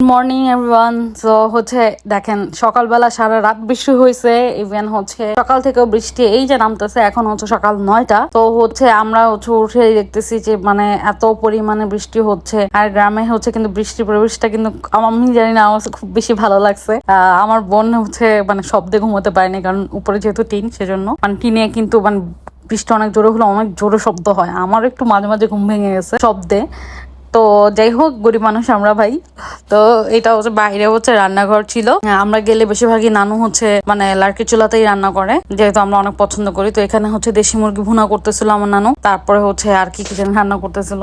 Morning everyone. তো হচ্ছে দেখেন সকালবেলা সারা রাত বৃষ্টি হয়েছে, ইভেন হচ্ছে সকাল থেকেও বৃষ্টি এই যে নামতেছে, এখন হচ্ছে সকাল 9টা। তো হচ্ছে আমরা হচ্ছে উঠে দেখতেছি যে মানে এত পরিমাণে বৃষ্টি হচ্ছে। আর গ্রামে হচ্ছে কিন্তু বৃষ্টির পরিবেশটা কিন্তু আমি জানি না, আমার খুব বেশি ভালো লাগছে। আমার বোন হচ্ছে মানে শব্দে ঘুমোতে পারেনি, কারণ উপরে যেহেতু টিন, সেজন্য মানে টিনে কিন্তু মানে বৃষ্টি অনেক জোরে হলে অনেক জোরে শব্দ হয়। আমার একটু মাঝে মাঝে ঘুম ভেঙে গেছে শব্দে। তো যাই হোক, গরিব মানুষ আমরা ভাই। তো এটা হচ্ছে বাইরে হচ্ছে রান্নাঘর ছিল। আমরা গেলে বেশিরভাগই নানু হচ্ছে মানে লার্কি চুলাতেই রান্না করে, যেহেতু আমরা অনেক পছন্দ করি। তো এখানে হচ্ছে দেশি মুরগি ভুনা করতেছিল আমার নানু, তারপরে হচ্ছে আর কি কি যেন রান্না করতেছিল,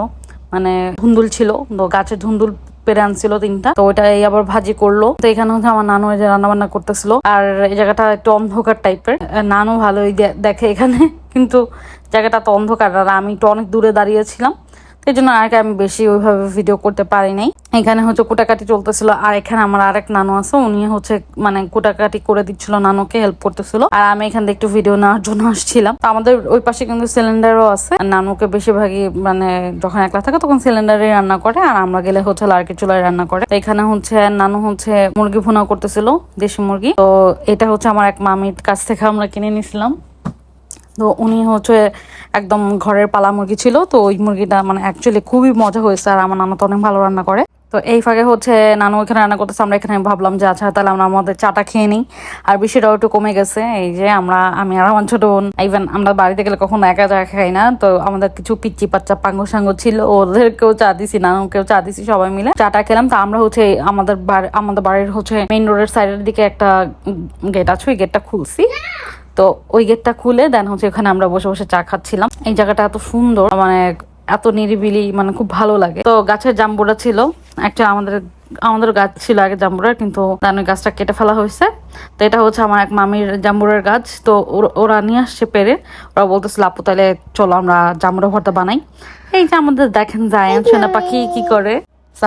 মানে ধুন্দুল ছিল, তো গাছের ধুন্দুল পেরে আনছিল 3টা, তো ওইটা এই আবার ভাজি করলো। তো এখানে হচ্ছে আমার নানু এই যে রান্না বান্না করতেছিল। আর এই জায়গাটা একটু অন্ধকার টাইপের, নানু ভালোই দেখে এখানে, কিন্তু জায়গাটা তো অন্ধকার, আর আমি একটু অনেক দূরে দাঁড়িয়েছিলাম, এই জন্য আর আমি বেশি ওইভাবে ভিডিও করতে পারি নাই। এখানে হচ্ছে কুটাকাটি চলতেছিল, আর এখানে আমার আরেক নানু আছে, উনি হচ্ছে মানে কুটাকাটি করে দিচ্ছিল, নানুকে হেল্প করতেছিল। আর আমি এখান থেকে একটু ভিডিও নেওয়ার জন্য আসছিলাম। তো আমাদের ওই পাশে কিন্তু সিলিন্ডারও আছে। নানুকে বেশিরভাগই মানে যখন একলা থাকে তখন সিলিন্ডারে রান্না করে, আর আমরা গেলে হচ্ছে লার্কি চুলায় রান্না করে। এখানে হচ্ছে নানু হচ্ছে মুরগি ভুনা করতেছিল, দেশি মুরগি। তো এটা হচ্ছে আমার এক মামির কাছ থেকে আমরা কিনে নিয়েছিলাম। তো উনি হচ্ছে একদম ঘরের পালা মুরগি ছিল, তো ওই মুরগিটা মানে অ্যাকচুয়ালি খুবই মজা হয়েছে। আর আমার নানু তো অনেক ভালো রান্না করে। তো এই ফাঁকে হচ্ছে নানু এখানে রান্না করতেছে, আমরা এখানে ভাবলাম যে আচ্ছা তাহলে আমরা আমাদের চাটা খেয়ে নিই। আর বৃষ্টিটাও একটু কমে গেছে। এই যে আমি আর আমার ছোট বোন, ইভেন আমরা বাড়িতে গেলে কখনো একা চা খাই না, তো আমাদের কিছু পিচ্চি বাচ্চা পাঙ্গু সাঙ্গ ছিল, ওদেরকেও চা দিছি, নানুকেও চা দিছি, সবাই মিলে চাটা খেলাম। তো আমরা হচ্ছে আমাদের বাড়ির হচ্ছে মেইন রোডের সাইডের দিকে একটা গেট আছে, ওই গেটটা খুলছি। তো ওই গেটটা খুলে দেন হচ্ছে ওখানে আমরা বসে বসে চা খাচ্ছিলাম। এই জায়গাটা এত সুন্দর, মানে এত নিরিবিলি, মানে খুব ভালো লাগে। তো গাছের জাম্বুরা ছিল একটা, আমাদের গাছ ছিল আগে জাম্বুরার, কিন্তু ওই গাছটা কেটে ফেলা হয়েছে। তো এটা হচ্ছে আমার এক মামির জাম্বুরের গাছ। তো ওরা নিয়ে আসছে পেরে, ওরা বলতেছিল আপু তাহলে চলো আমরা জাম্বুরা ভর্তা বানাই। এই যে আমাদের দেখেন জায়ান্ট সোনা পাখি কি করে।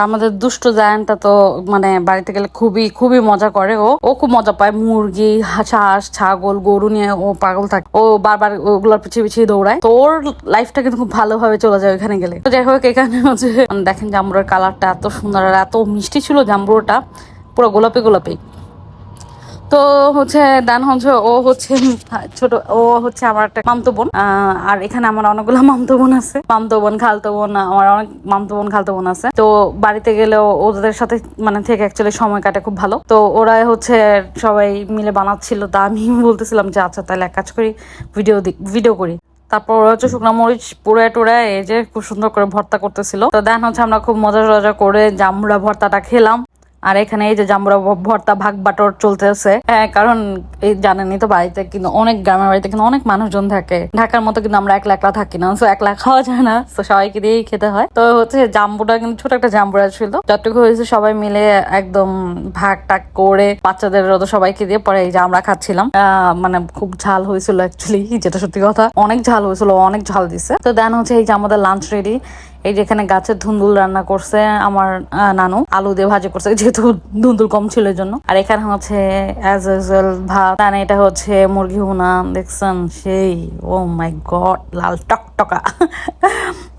আমাদের দুষ্ট জায়ান্টটা তো মানে বাড়িতে গেলে খুবই খুবই মজা করে। ও খুব মজা পায়, মুরগি, হাঁস, ছাগল, গরু নিয়ে ও পাগল থাকে। ও বারবার ওগুলোর পিছিয়ে পিছিয়ে দৌড়ায়। তো ওর লাইফটা কিন্তু খুব ভালোভাবে চলে যায় ওইখানে গেলে। তো যাই হোক, এখানে হচ্ছে দেখেন জাম্বুরের কালারটা এত সুন্দর, আর এত মিষ্টি ছিল জাম্বুরটা, পুরো গোলাপি গোলাপি। তো হচ্ছে দেন হচ্ছে ও হচ্ছে ছোট, ও হচ্ছে আমার একটা মামতো বোন। আর এখানে আমার অনেকগুলো মামতো বোন আছে, মামতো বোন, খালতো বোন, আমার অনেক মামতো বোন, খালতো বোন আছে। তো বাড়িতে গেলেও ওদের সাথে মানে থেকে অ্যাকচুয়ালি সময় কাটে খুব ভালো। তো ওরাই হচ্ছে সবাই মিলে বানাচ্ছিল। তা আমি বলতেছিলাম যে আচ্ছা তাহলে এক কাজ করি, ভিডিও করি। তারপর ওরা হচ্ছে শুকনো মরিচ পুড়ায় টুড়ায় এই যে খুব সুন্দর করে ভর্তা করতেছিল। তো দেন হচ্ছে আমরা খুব মজা টজা করে জামুরা ভর্তাটা খেলাম। আর এখানে এই যে জাম্বুরা ভর্তা ভাগ বাটর চলতেছে। হ্যাঁ, কারণ এই জানেনই তো বাড়িতে কিন্তু অনেক, গ্রামের বাড়িতে কিন্তু অনেক মানুষজন থাকে। ঢাকার মতো কিন্তু আমরা একলা একলা থাকি না, তো একলা খাওয়া যায় না, তো সবাইকে দিয়েই খেতে হয়। তো হচ্ছে জাম্বুরা কিন্তু ছোট একটা জাম্বুরা ছিল, যতটুকু হয়েছে সবাই মিলে একদম ভাগ টাগ করে বাচ্চাদের তো সবাইকে দিয়ে পরে এই যে আমরা খাচ্ছিলাম। মানে খুব ঝাল হয়েছিল অ্যাকচুয়ালি, যেটা সত্যি কথা, অনেক ঝাল হয়েছিল, অনেক ঝাল দিছে। তো দেন হচ্ছে এই যে আমাদের লাঞ্চ রেডি। এই যে এখানে গাছের ধুন্দুল রান্না করছে আমার নানু, আলু দিয়ে ভাজি করছে, যেহেতু ধুন্দুল কম ছিল এর জন্য। আর এখানে হচ্ছে অ্যাজ ইউজুয়াল ভাত, এটা হচ্ছে মুরগি ভুনা, দেখছেন সেই, ও মাই গড, লাল টকটকা।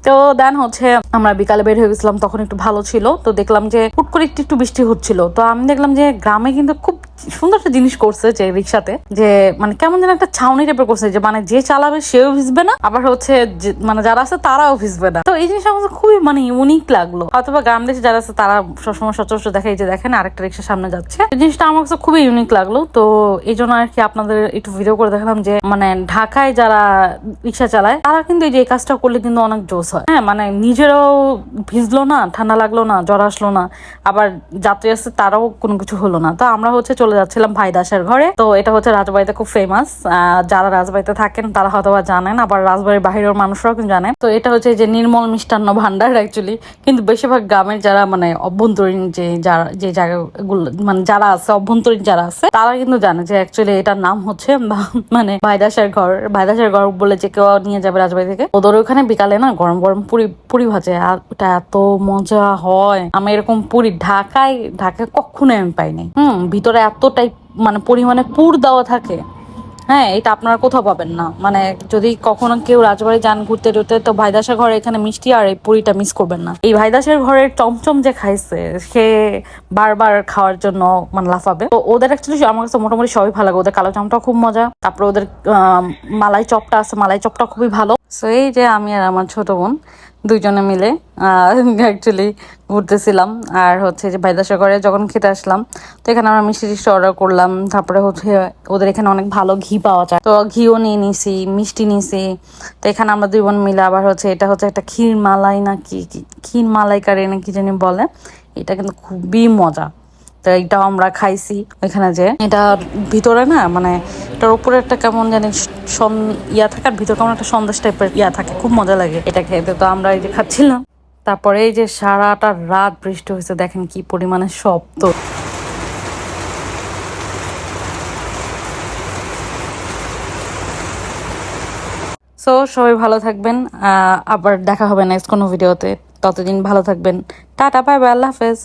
তো দেন হচ্ছে আমরা বিকালে বের হয়ে গেছিলাম, তখন একটু ভালো ছিল। তো দেখলাম যে হুট করে একটু একটু বৃষ্টি হচ্ছিল। তো আমি দেখলাম যে গ্রামে কিন্তু খুব সুন্দর একটা জিনিস করছে, যে রিক্সাতে যে মানে কেমন যেন একটা ছাউনি টাইপের করছে, যে মানে যে চালাবে সেও ভিজবে না, আবার হচ্ছে মানে যারা আছে তারাও ভিজবে না। তো এই জিনিসটা আমার খুবই মানে ইউনিক লাগলো। হয়তো বা গ্রাম দেশে যারা আছে তারা সবসময় সচরাচর দেখে, যে দেখেন আরেকটা রিক্সা সামনে যাচ্ছে, এই জিনিসটা আমার কাছে খুবই ইউনিক লাগলো। তো এই জন্য আর কি আপনাদের একটু ভিডিও করে দেখালাম যে মানে ঢাকায় যারা রিক্সা চালায় তারা কিন্তু এই যে কাজটা করলে কিন্তু অনেক জোস হয়। হ্যাঁ, মানে নিজেরাও ভিজলো না, ঠান্ডা লাগলো না, জ্বর আসলো না, আবার যাত্রী আসছে তারাও কোনো কিছু হলো না। তো আমরা হচ্ছে চলে যাচ্ছিলাম ভাই দাসের ঘরে। তো এটা হচ্ছে রাজবাড়িতে খুব ফেমাস, যারা রাজবাড়িতে থাকেন তারা হয়তো বা জানেন, আবার রাজবাড়ির বাহিরের মানুষরাও কিন্তু জানেন। তো এটা হচ্ছে যে নির্মল মিষ্টান্ন ভান্ডার অ্যাকচুয়ালি, কিন্তু বেশিরভাগ গ্রামের যারা মানে অভ্যন্তরীণ যে জায়গাগুলো মানে যারা আছে, অভ্যন্তরীণ যারা আছে তারা কিন্তু জানে যে অ্যাকচুয়ালি এটার নাম হচ্ছে মানে ভাইদাসের ঘর। ভাইদাসের ঘর বলে যে কেউ নিয়ে যাবে রাজবাড়ি থেকে, ওদের ওখানে বিকালে না গরম গরম পুরি ভাজে, আর ওটা এত মজা হয়। আমি এরকম পুরি ঢাকায় কখনোই আমি পাইনি। ভিতরে এত টাইপ মানে পরিমাণে পুর দেওয়া থাকে, হ্যাঁ, এটা আপনারা কোথাও পাবেন না। মানে যদি কখনো কেউ রাজবাড়ি যান ঘুরতে টুরতে, তো ভাইদাসের ঘরে এখানে মিষ্টি আর এই পুরিটা মিস করবেন না। এই ভাইদাসের ঘরের চমচম যে খাইছে, সে বারবার খাওয়ার জন্য মানে লাফাবে। তো ওদের অ্যাকচুয়ালি আমার কাছে মোটামুটি সবই ভালো লাগে। ওদের কালো জামটা খুব মজা, তারপরে ওদের মালাই চপটা আছে, মালাই চপটা খুবই ভালো। সো এই যে আমি আর আমার ছোট বোন দুইজনে মিলে অ্যাকচুয়ালি ঘুরতেছিলাম। আর হচ্ছে যে ভাইদাসের ঘরে যখন খেতে আসলাম, তো এখানে আমরা মিষ্টি টিষ্টি অর্ডার করলাম। তারপরে হচ্ছে ওদের এখানে অনেক ভালো ঘি পাওয়া যায়, তো ঘিও নিয়ে নিছি, মিষ্টি নিছি। তো এখানে আমরা দুই বোন মিলে আবার হচ্ছে এটা হচ্ছে একটা ক্ষীর মালাই না ক্ষীর মালাইকারি না কি জানি বলে, এটা কিন্তু খুবই মজা। তো এইটাও আমরা খাইছি ওইখানে। যে এটা ভিতরে না মানে এটার উপরে একটা কেমন জানি ইয়া থাকে, আর ভিতরে কেমন একটা সন্দেশ টাইপের ইয়া থাকে, খুব মজা লাগে এটা খেতে। তো আমরা এই যে খাচ্ছিলাম। তারপরে এই যে সারাটা রাত বৃষ্টি হয়েছে, দেখেন কি পরিমাণে শব্দ। সো সবাই ভালো থাকবেন, আবার দেখা হবে নেক্সট কোনো ভিডিওতে। ততদিন ভালো থাকবেন। টাটা, বাই বাই, আল্লাহ হাফেজ।